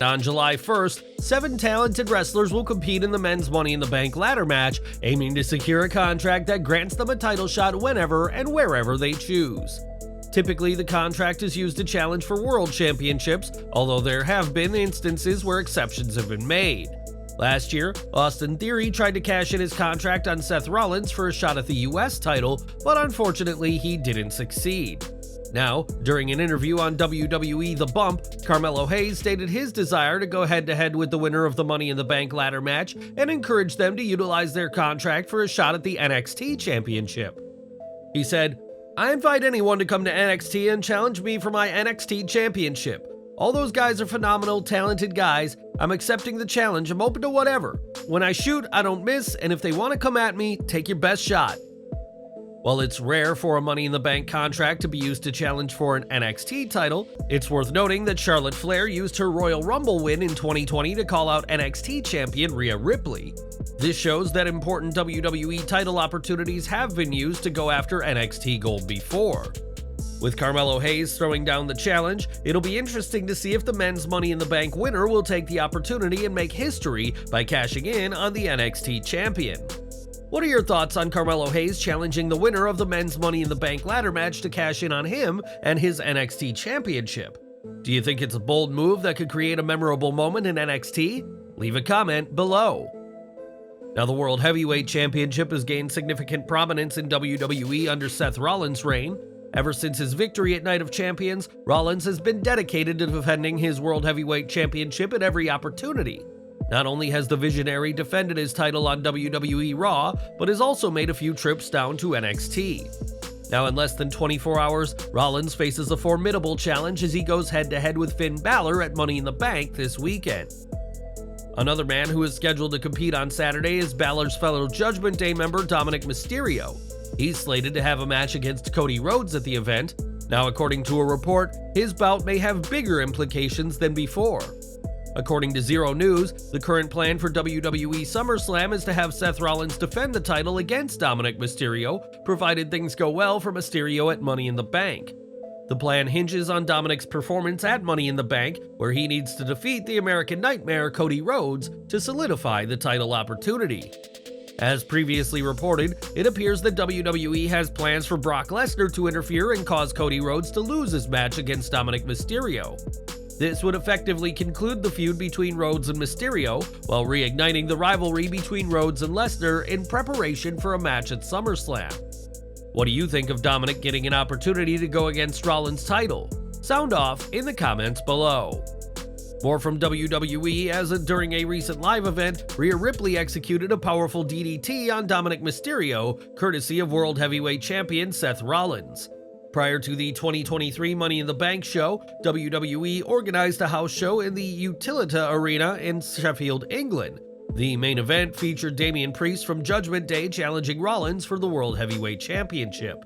On July 1st, 7 talented wrestlers will compete in the men's Money in the Bank ladder match, aiming to secure a contract that grants them a title shot whenever and wherever they choose. Typically, the contract is used to challenge for world championships, although there have been instances where exceptions have been made. Last year, Austin Theory tried to cash in his contract on Seth Rollins for a shot at the US title, but unfortunately he didn't succeed. Now, during an interview on WWE The Bump, Carmelo Hayes stated his desire to go head-to-head with the winner of the Money in the Bank ladder match and encouraged them to utilize their contract for a shot at the NXT Championship. He said, "I invite anyone to come to NXT and challenge me for my NXT Championship. All those guys are phenomenal, talented guys. I'm accepting the challenge. I'm open to whatever. When I shoot, I don't miss, and if they want to come at me, take your best shot." While it's rare for a Money in the Bank contract to be used to challenge for an NXT title, it's worth noting that Charlotte Flair used her Royal Rumble win in 2020 to call out NXT champion Rhea Ripley. This shows that important WWE title opportunities have been used to go after NXT gold before. With Carmelo Hayes throwing down the challenge, it'll be interesting to see if the men's Money in the Bank winner will take the opportunity and make history by cashing in on the NXT champion. What are your thoughts on Carmelo Hayes challenging the winner of the men's Money in the Bank ladder match to cash in on him and his NXT championship? Do you think it's a bold move that could create a memorable moment in NXT? Leave a comment below. Now, the World Heavyweight Championship has gained significant prominence in WWE under Seth Rollins' reign. Ever since his victory at Night of Champions, Rollins has been dedicated to defending his World Heavyweight Championship at every opportunity. Not only has the Visionary defended his title on WWE Raw, but has also made a few trips down to NXT. Now, in less than 24 hours, Rollins faces a formidable challenge as he goes head-to-head with Finn Balor at Money in the Bank this weekend. Another man who is scheduled to compete on Saturday is Balor's fellow Judgment Day member Dominik Mysterio. He's slated to have a match against Cody Rhodes at the event. Now, according to a report, his bout may have bigger implications than before. According to Zero News, the current plan for WWE Summerslam is to have Seth Rollins defend the title against Dominik Mysterio, provided things go well for Mysterio at Money in the Bank. The plan hinges on Dominik's performance at Money in the Bank, where he needs to defeat the American Nightmare Cody Rhodes to solidify the title opportunity. As previously reported, it appears that WWE has plans for Brock Lesnar to interfere and cause Cody Rhodes to lose his match against Dominik Mysterio. This would effectively conclude the feud between Rhodes and Mysterio, while reigniting the rivalry between Rhodes and Lesnar in preparation for a match at SummerSlam. What do you think of Dominik getting an opportunity to go against Rollins' title? Sound off in the comments below. More from WWE as during a recent live event, Rhea Ripley executed a powerful DDT on Dominik Mysterio, courtesy of World Heavyweight Champion Seth Rollins. Prior to the 2023 Money in the Bank show, WWE organized a house show in the Utilita Arena in Sheffield, England. The main event featured Damian Priest from Judgment Day challenging Rollins for the World Heavyweight Championship.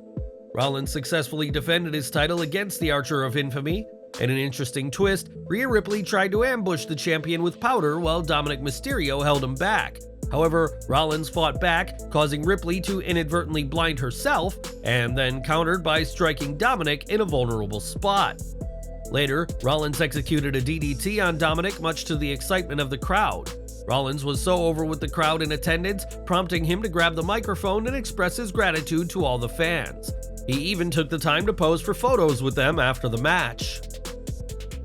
Rollins successfully defended his title against the Archer of Infamy. In an interesting twist, Rhea Ripley tried to ambush the champion with powder while Dominik Mysterio held him back. However, Rollins fought back, causing Ripley to inadvertently blind herself, and then countered by striking Dominik in a vulnerable spot. Later, Rollins executed a DDT on Dominik, much to the excitement of the crowd. Rollins was so over with the crowd in attendance, prompting him to grab the microphone and express his gratitude to all the fans. He even took the time to pose for photos with them after the match.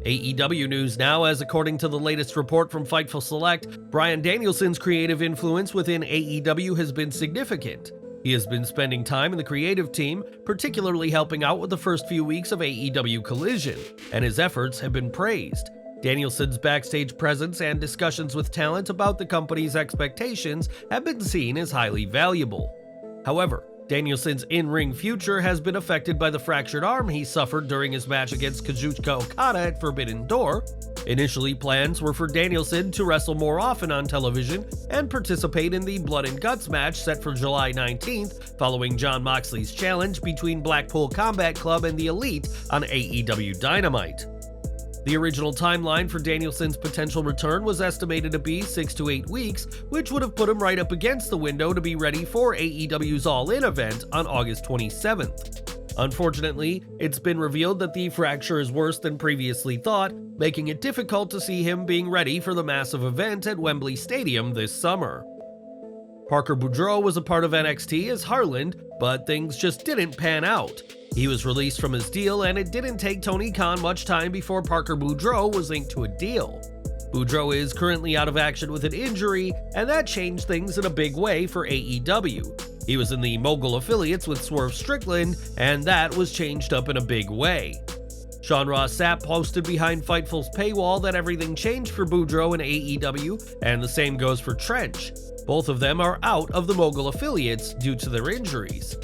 AEW news now, as according to the latest report from Fightful Select, Bryan Danielson's creative influence within AEW has been significant. He has been spending time in the creative team, particularly helping out with the first few weeks of AEW Collision, and his efforts have been praised. Danielson's backstage presence and discussions with talent about the company's expectations have been seen as highly valuable. However, Danielson's in-ring future has been affected by the fractured arm he suffered during his match against Kazuchika Okada at Forbidden Door. Initially, plans were for Danielson to wrestle more often on television and participate in the Blood and Guts match set for July 19th, following Jon Moxley's challenge between Blackpool Combat Club and the Elite on AEW Dynamite. The original timeline for Danielson's potential return was estimated to be 6 to 8 weeks, which would have put him right up against the window to be ready for AEW's All In event on August 27th. Unfortunately, it's been revealed that the fracture is worse than previously thought, making it difficult to see him being ready for the massive event at Wembley Stadium this summer. Parker Boudreaux was a part of NXT as Harland, but things just didn't pan out. He was released from his deal, and it didn't take Tony Khan much time before Parker Boudreaux was inked to a deal. Boudreaux is currently out of action with an injury, and that changed things in a big way for AEW. He was in the Mogul affiliates with Swerve Strickland, and that was changed up in a big way. Sean Ross Sapp posted behind Fightful's paywall that everything changed for Boudreaux in AEW, and the same goes for Trench. Both of them are out of the Mogul affiliates due to their injuries.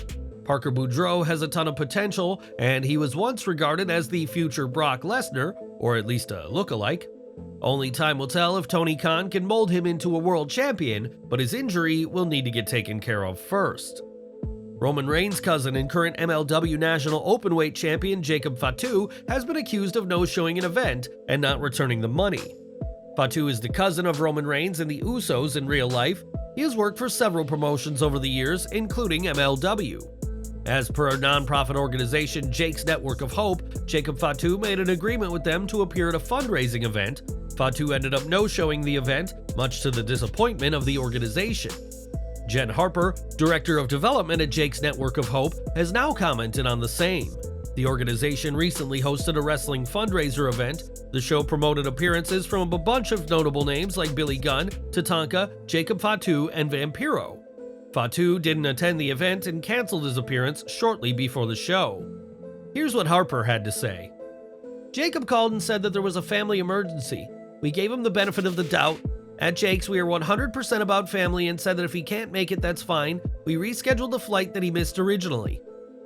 Parker Boudreaux has a ton of potential, and he was once regarded as the future Brock Lesnar, or at least a look-alike. Only time will tell if Tony Khan can mold him into a world champion, but his injury will need to get taken care of first. Roman Reigns' cousin and current MLW National Openweight Champion Jacob Fatu has been accused of no-showing an event and not returning the money. Fatu is the cousin of Roman Reigns and the Usos in real life. He has worked for several promotions over the years, including MLW. As per a non-profit organization, Jake's Network of Hope, Jacob Fatu made an agreement with them to appear at a fundraising event. Fatu ended up no-showing the event, much to the disappointment of the organization. Jen Harper, Director of Development at Jake's Network of Hope, has now commented on the same. The organization recently hosted a wrestling fundraiser event. The show promoted appearances from a bunch of notable names like Billy Gunn, Tatanka, Jacob Fatu, and Vampiro. Fatu didn't attend the event and canceled his appearance shortly before the show. Here's what Harper had to say. Jacob called and said that there was a family emergency. We gave him the benefit of the doubt. At Jake's, we are 100% about family and said that if he can't make it, that's fine. We rescheduled the flight that he missed originally.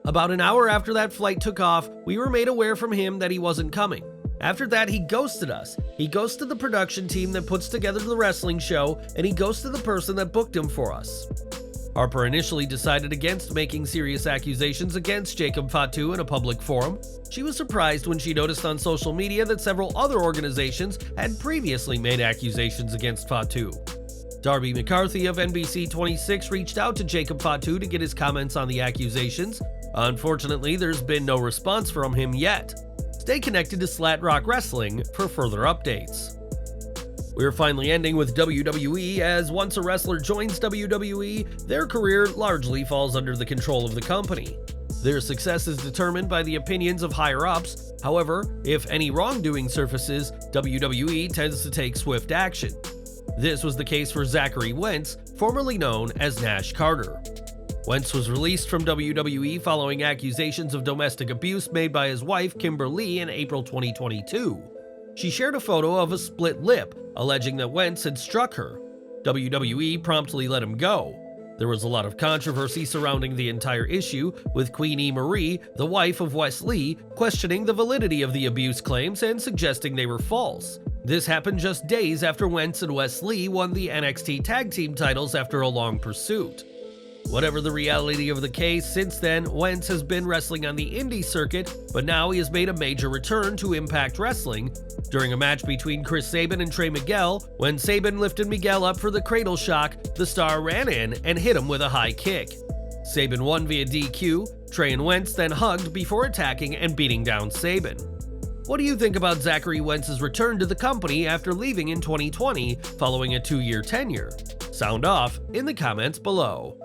About an hour after that flight took off, we were made aware from him that he wasn't coming. After that, he ghosted us. He ghosted the production team that puts together the wrestling show, and he ghosted the person that booked him for us. Harper initially decided against making serious accusations against Jacob Fatu in a public forum. She was surprised when she noticed on social media that several other organizations had previously made accusations against Fatu. Darby McCarthy of NBC 26 reached out to Jacob Fatu to get his comments on the accusations. Unfortunately, there's been no response from him yet. Stay connected to SlatRock Wrestling for further updates. We're finally ending with WWE, as once a wrestler joins WWE, their career largely falls under the control of the company. Their success is determined by the opinions of higher-ups. However, if any wrongdoing surfaces, WWE tends to take swift action. This was the case for Zachary Wentz, formerly known as Nash Carter. Wentz was released from WWE following accusations of domestic abuse made by his wife, Kimber Lee, in April 2022. She shared a photo of a split lip, alleging that Wentz had struck her. WWE promptly let him go. There was a lot of controversy surrounding the entire issue, with Queenie Marie, the wife of Wes Lee, questioning the validity of the abuse claims and suggesting they were false. This happened just days after Wentz and Wes Lee won the NXT Tag Team titles after a long pursuit. Whatever the reality of the case, since then, Wentz has been wrestling on the indie circuit, but now he has made a major return to Impact Wrestling. During a match between Chris Sabin and Trey Miguel, when Sabin lifted Miguel up for the cradle shock, the star ran in and hit him with a high kick. Sabin won via DQ. Trey and Wentz then hugged before attacking and beating down Sabin. What do you think about Zachary Wentz's return to the company after leaving in 2020 following a 2-year tenure? Sound off in the comments below.